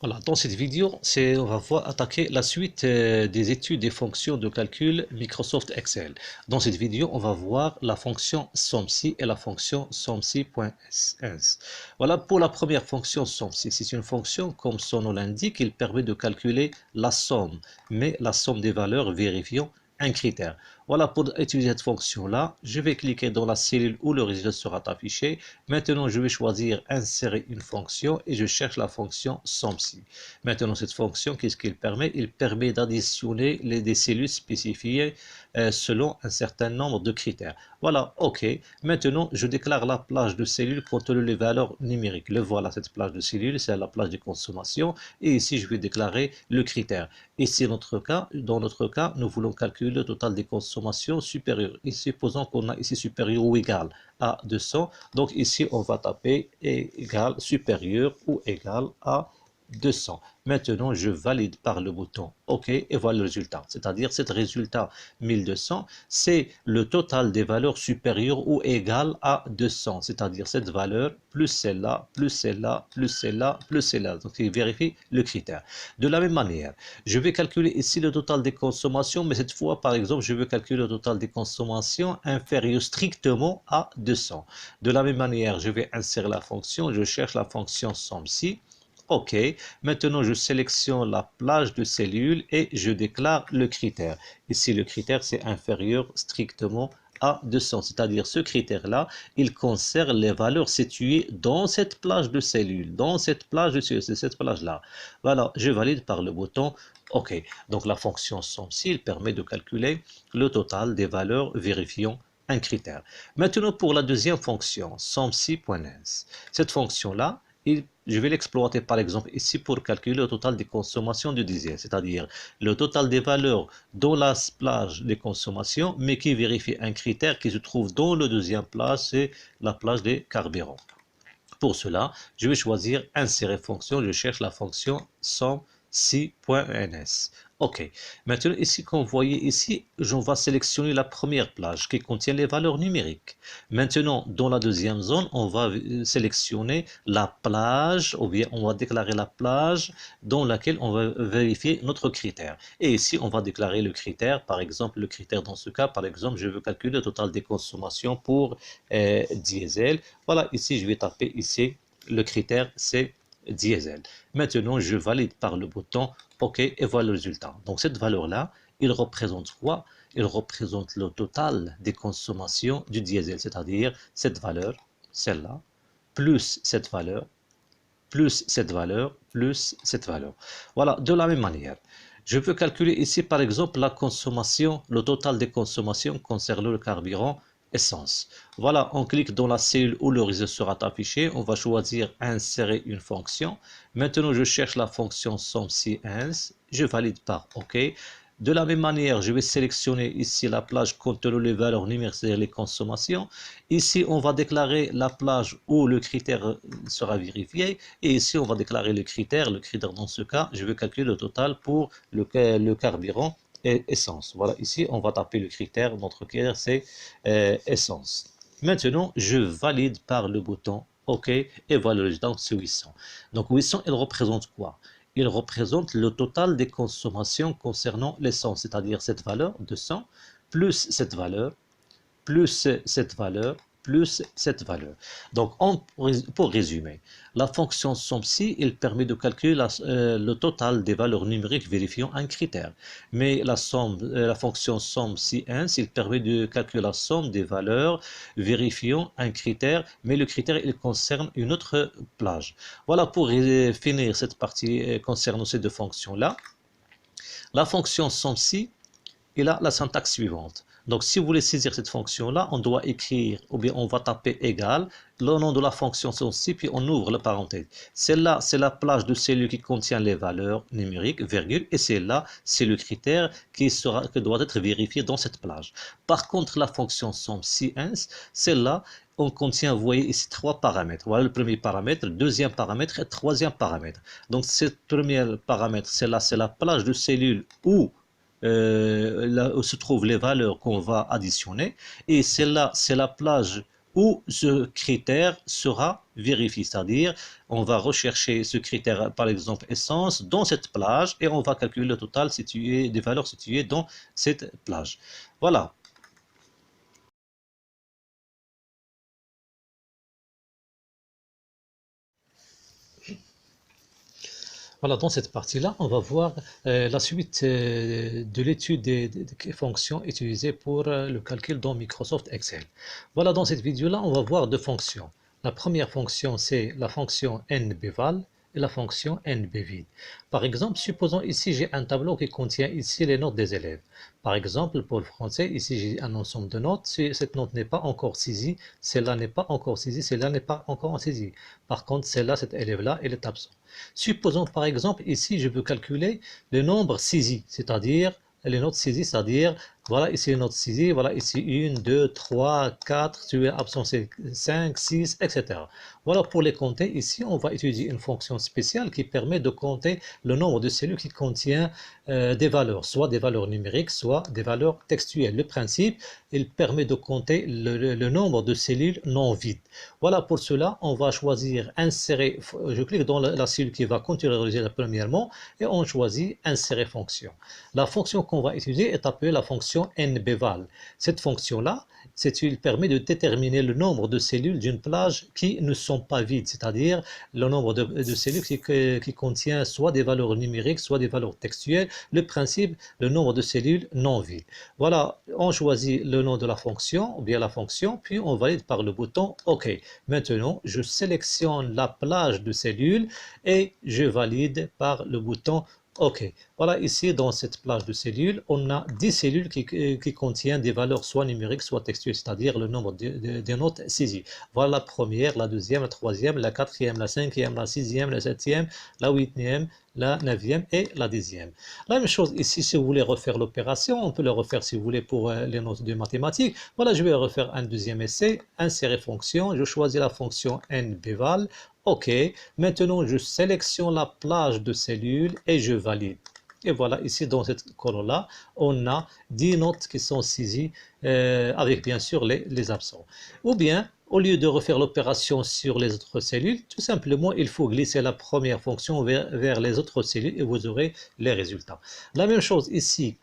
Voilà, dans cette vidéo, on va attaquer la suite des études des fonctions de calcul Microsoft Excel. Dans cette vidéo, on va voir la fonction SOMSI et la fonction SOMSI.s. Voilà, pour la première fonction SOMSI, c'est une fonction, comme son nom l'indique, il permet de calculer la somme, mais la somme des valeurs vérifiant un critère. Voilà, pour utiliser cette fonction-là, je vais cliquer dans la cellule où le résultat sera affiché. Maintenant, je vais choisir insérer une fonction et je cherche la fonction SOMSI. Maintenant, cette fonction, qu'est-ce qu'il permet? Il permet d'additionner des cellules spécifiées selon un certain nombre de critères. Voilà, OK. Maintenant, je déclare la plage de cellules contenant les valeurs numériques. Le voilà, cette plage de cellules, c'est la plage de consommation. Et ici, je vais déclarer le critère. Ici, dans notre cas, nous voulons calculer le total des consommations supérieures. Et supposons qu'on a ici supérieur ou égal à 200. Donc ici, on va taper égal, supérieur ou égal à 200. Maintenant, je valide par le bouton OK et voilà le résultat. C'est-à-dire, ce résultat 1200, c'est le total des valeurs supérieures ou égales à 200. C'est-à-dire, cette valeur plus celle-là, plus celle-là, plus celle-là, plus celle-là. Donc, il vérifie le critère. De la même manière, je vais calculer ici le total des consommations, mais cette fois, par exemple, je veux calculer le total des consommations inférieur strictement à 200. De la même manière, je vais insérer la fonction, je cherche la fonction SOMSI. OK. Maintenant, je sélectionne la plage de cellules et je déclare le critère. Ici, le critère, c'est inférieur strictement à 200. C'est-à-dire, ce critère-là, il concerne les valeurs situées dans cette plage de cellules. Dans cette plage de cellules, c'est cette plage-là. Voilà, je valide par le bouton OK. Donc, la fonction SOMSI, il permet de calculer le total des valeurs vérifiant un critère. Maintenant, pour la deuxième fonction, SOMSI.s. Cette fonction-là, je vais l'exploiter par exemple ici pour calculer le total des consommations du diesel, c'est-à-dire le total des valeurs dans la plage des consommations, mais qui vérifie un critère qui se trouve dans le deuxième plage, c'est la plage des carburants. Pour cela, je vais choisir insérer fonction, je cherche la fonction SOMSI.ns. OK. Maintenant, ici, comme vous voyez ici, je vais sélectionner la première plage qui contient les valeurs numériques. Maintenant, dans la deuxième zone, on va sélectionner la plage, ou bien on va déclarer la plage dans laquelle on va vérifier notre critère. Et ici, on va déclarer le critère, par exemple, le critère dans ce cas, par exemple, je veux calculer le total des consommations pour diesel. Voilà, ici, je vais taper ici, le critère, c'est diesel. Maintenant, je valide par le bouton OK et voilà le résultat. Donc, cette valeur-là, il représente quoi? Il représente le total des consommations du diesel, c'est-à-dire cette valeur, celle-là, plus cette valeur, plus cette valeur, plus cette valeur. Voilà, de la même manière. Je peux calculer ici, par exemple, la consommation, le total des consommations concernant le carburant essence. Voilà, on clique dans la cellule où le résultat sera affiché. On va choisir insérer une fonction. Maintenant, je cherche la fonction SOMSI.ins. Je valide par OK. De la même manière, je vais sélectionner ici la plage contenant les valeurs numériques, c'est-à-dire les consommations. Ici, on va déclarer la plage où le critère sera vérifié. Et ici, on va déclarer le critère. Le critère, dans ce cas, je vais calculer le total pour le carburant et essence. Voilà, ici, on va taper le critère. Notre critère, c'est essence. Maintenant, je valide par le bouton OK. Et voilà le résultat, c'est 800. Donc, 800, il représente quoi? Il représente le total des consommations concernant l'essence, c'est-à-dire cette valeur de 100 plus cette valeur, plus cette valeur, plus cette valeur. Donc, pour résumer, la fonction SOMSI, il permet de calculer le total des valeurs numériques vérifiant un critère. Mais la fonction SOMSI.ins, il permet de calculer la somme des valeurs vérifiant un critère, mais le critère, il concerne une autre plage. Voilà pour finir cette partie concernant ces deux fonctions-là. La fonction SOMSI, il a la syntaxe suivante. Donc, si vous voulez saisir cette fonction-là, on doit écrire, ou bien on va taper égal, le nom de la fonction SOMSI, puis on ouvre la parenthèse. Celle-là, c'est la plage de cellules qui contient les valeurs numériques, virgule, et celle-là, c'est le critère qui doit être vérifié dans cette plage. Par contre, la fonction SOMSI.ins, celle-là, on contient, vous voyez ici, trois paramètres. Voilà le premier paramètre, le deuxième paramètre et le troisième paramètre. Donc, ce premier paramètre, celle-là, c'est la plage de cellules où là où se trouvent les valeurs qu'on va additionner. Et celle-là, c'est la plage où ce critère sera vérifié. C'est-à-dire, on va rechercher ce critère, par exemple essence, dans cette plage et on va calculer le total des valeurs situées dans cette plage. Voilà. Voilà, dans cette partie-là, on va voir la suite de l'étude des fonctions utilisées pour le calcul dans Microsoft Excel. Voilà, dans cette vidéo-là, on va voir deux fonctions. La première fonction, c'est la fonction nbval et la fonction nbvid. Par exemple, supposons ici, j'ai un tableau qui contient ici les notes des élèves. Par exemple, pour le français, ici, j'ai un ensemble de notes. Si cette note n'est pas encore saisie, celle-là n'est pas encore saisie, celle-là n'est pas encore saisie. Par contre, celle-là, cet élève-là, il est absent. Supposons par exemple ici je veux calculer le nombre saisi, c'est-à-dire les notes saisies, c'est-à-dire voilà ici les notes saisies, voilà ici 1, 2, 3, 4, tu es absent 5, 6, etc. Voilà pour les compter. Ici, on va utiliser une fonction spéciale qui permet de compter le nombre de cellules qui contient des valeurs, soit des valeurs numériques, soit des valeurs textuelles. Le principe, il permet de compter le nombre de cellules non vides. Voilà, pour cela, on va choisir insérer, je clique dans la cellule qui va contenir premièrement et on choisit insérer fonction. La fonction qu'on va utiliser est appelée la fonction nbval. Cette fonction-là, il permet de déterminer le nombre de cellules d'une plage qui ne sont pas vides, c'est-à-dire le nombre de cellules qui contient soit des valeurs numériques, soit des valeurs textuelles. Le principe, le nombre de cellules non vides. Voilà, on choisit le nom de la fonction, ou bien la fonction, puis on valide par le bouton OK. Maintenant, je sélectionne la plage de cellules et je valide par le bouton OK. Voilà, ici, dans cette plage de cellules, on a 10 cellules qui contiennent des valeurs soit numériques, soit textuelles, c'est-à-dire le nombre de notes saisies. Voilà la première, la deuxième, la troisième, la quatrième, la cinquième, la sixième, la septième, la huitième, la neuvième et la dixième. La même chose ici, si vous voulez refaire l'opération, on peut le refaire si vous voulez pour les notes de mathématiques. Voilà, je vais refaire un deuxième essai, insérer fonction, je choisis la fonction nbval. OK, maintenant je sélectionne la plage de cellules et je valide. Et voilà, ici dans cette colonne-là, on a 10 notes qui sont saisies avec bien sûr les absents. Ou bien, au lieu de refaire l'opération sur les autres cellules, tout simplement, il faut glisser la première fonction vers les autres cellules et vous aurez les résultats. La même chose ici,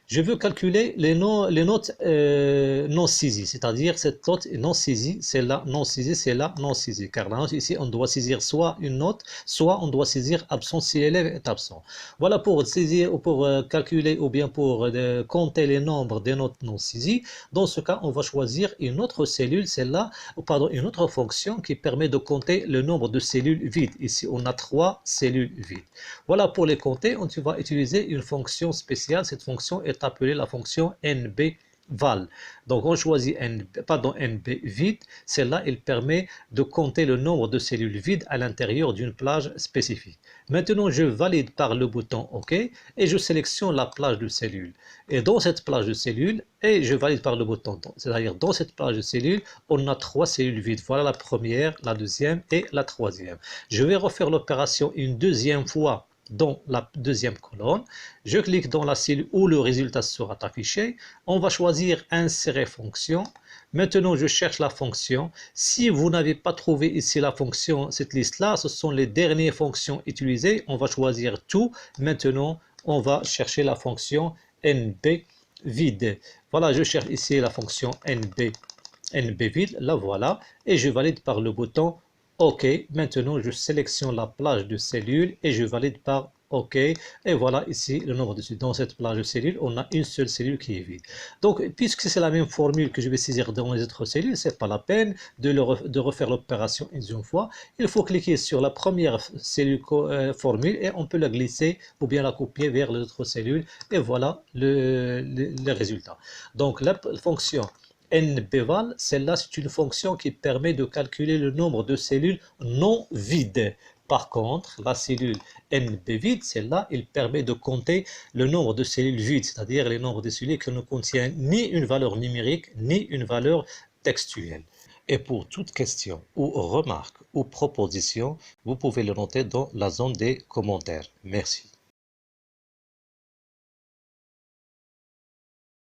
je veux calculer les notes non saisies, c'est-à-dire cette note non saisie, celle-là non saisie, celle-là non saisie. Car la note ici, on doit saisir soit une note, soit on doit saisir absent si l'élève est absent. Voilà pour saisir ou pour calculer ou bien pour compter les nombres des notes non saisies. Dans ce cas, on va choisir une autre cellule, celle-là, ou pardon, une autre fonction qui permet de compter le nombre de cellules vides. Ici, on a 3 cellules vides. Voilà pour les compter, on va utiliser une fonction spéciale. Cette fonction est appelée la fonction nbval. Donc on choisit nbvid. Celle-là, elle permet de compter le nombre de cellules vides à l'intérieur d'une plage spécifique. Maintenant, je valide par le bouton OK et je sélectionne la plage de cellules. Et dans cette plage de cellules, et je valide par le bouton, c'est-à-dire dans cette plage de cellules, on a 3 cellules vides. Voilà la première, la deuxième et la troisième. Je vais refaire l'opération une deuxième fois dans la deuxième colonne. Je clique dans la cellule où le résultat sera affiché. On va choisir insérer fonction. Maintenant, je cherche la fonction. Si vous n'avez pas trouvé ici la fonction, cette liste-là, ce sont les dernières fonctions utilisées. On va choisir tout. Maintenant, on va chercher la fonction nbvid. Voilà, je cherche ici la fonction nbvid. La voilà. Et je valide par le bouton OK, maintenant je sélectionne la plage de cellules et je valide par OK. Et voilà ici le nombre de cellules. Dans cette plage de cellules, on a une seule cellule qui est vide. Donc, puisque c'est la même formule que je vais saisir dans les autres cellules, ce n'est pas la peine de refaire l'opération une deuxième fois. Il faut cliquer sur la première cellule formule et on peut la glisser ou bien la copier vers les autres cellules. Et voilà le résultat. Donc, la fonction nbval, celle-là, c'est une fonction qui permet de calculer le nombre de cellules non vides. Par contre, la cellule nbvid, celle-là, elle permet de compter le nombre de cellules vides, c'est-à-dire les nombres de cellules qui ne contiennent ni une valeur numérique, ni une valeur textuelle. Et pour toute question ou remarque ou proposition, vous pouvez le noter dans la zone des commentaires. Merci.